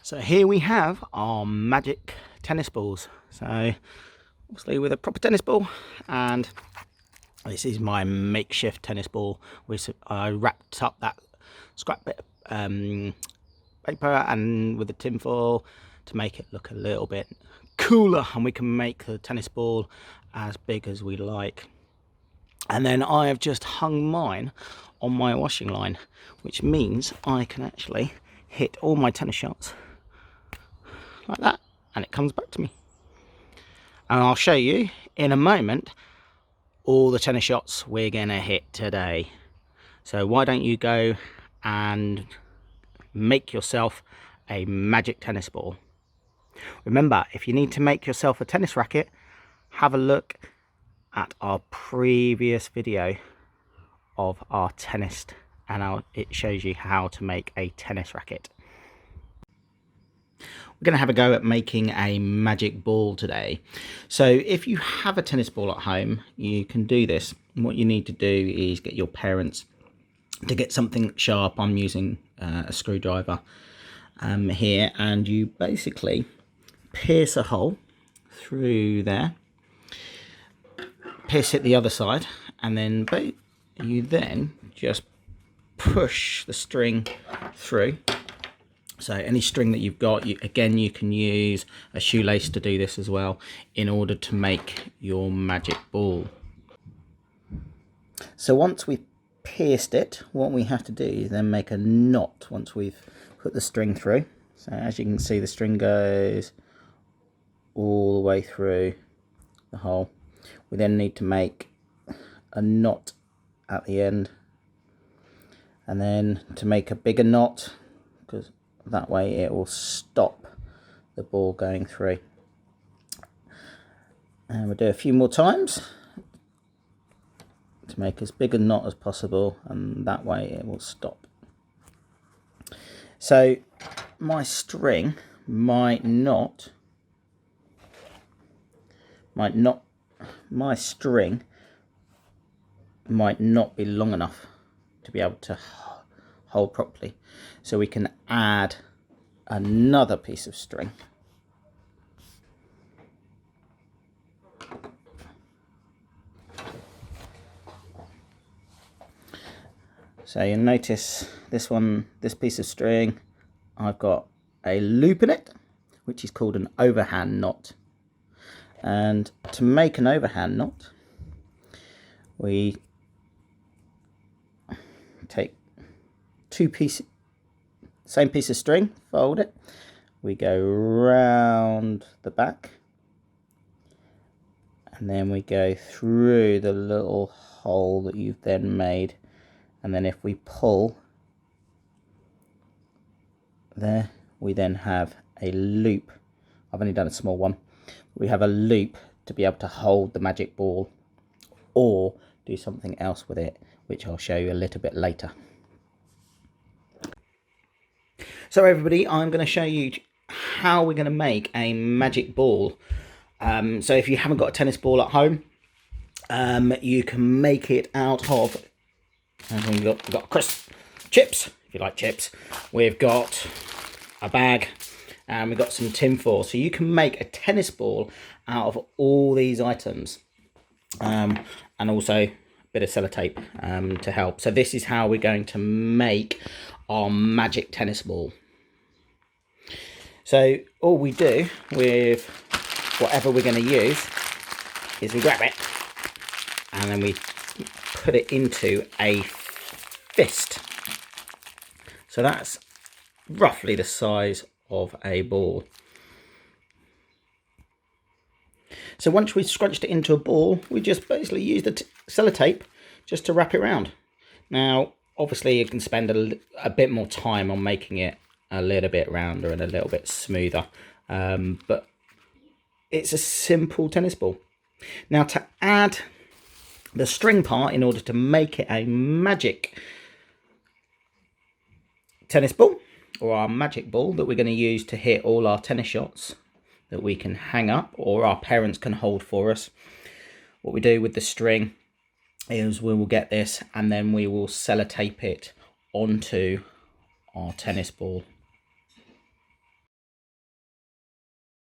So here we have our magic tennis balls. So obviously with a proper tennis ball, and this is my makeshift tennis ball, which I wrapped up that scrap bit of paper and with the tin foil to make it look a little bit cooler, and we can make the tennis ball as big as we like. And then I have just hung mine on my washing line, which means I can actually hit all my tennis shots like that, and it comes back to me. And I'll show you in a moment all the tennis shots we're gonna hit today. So why don't you go and make yourself a magic tennis ball. Remember, if you need to make yourself a tennis racket, have a look at our previous video of our tennis, and it shows you how to make a tennis racket. We're going to have a go at making a magic ball today. So if you have a tennis ball at home, you can do this. What you need to do is get your parents to get something sharp. I'm using a screwdriver here, and you basically pierce a hole through there, pierce it the other side, and then you then just push the string through. So any string that you've got, again, you can use a shoelace to do this as well in order to make your magic ball. So once we've pierced it, what we have to do is then make a knot once we've put the string through. So as you can see, the string goes all the way through the hole. We then need to make a knot at the end, and then to make a bigger knot, because that way it will stop the ball going through. And we'll do a few more times to make as big a knot as possible, and that way it will stop. So my string my string might not be long enough to be able to hold properly, so we can add another piece of string. So you'll notice this piece of string, I've got a loop in it, which is called an overhand knot. And to make an overhand knot, we take same piece of string, fold it, we go round the back, and then we go through the little hole that you've then made, and then if we pull there, we then have a loop. I've only done a small one. We have a loop to be able to hold the magic ball or do something else with it, which I'll show you a little bit later. So everybody, I'm going to show you how we're going to make a magic ball. So if you haven't got a tennis ball at home, you can make it out of, and we've got crisp chips, if you like chips. We've got a bag, and we've got some tin foil. So you can make a tennis ball out of all these items, and also a bit of sellotape to help. So this is how we're going to make our magic tennis ball. So all we do with whatever we're going to use is we grab it and then we put it into a fist. So that's roughly the size of a ball. So once we've scrunched it into a ball, we just basically use the sellotape just to wrap it around. Now obviously you can spend a bit more time on making it a little bit rounder and a little bit smoother, but it's a simple tennis ball. Now to add the string part in order to make it a magic tennis ball, or our magic ball that we're going to use to hit all our tennis shots that we can hang up or our parents can hold for us, what we do with the string is we will get this and then we will sellotape it onto our tennis ball.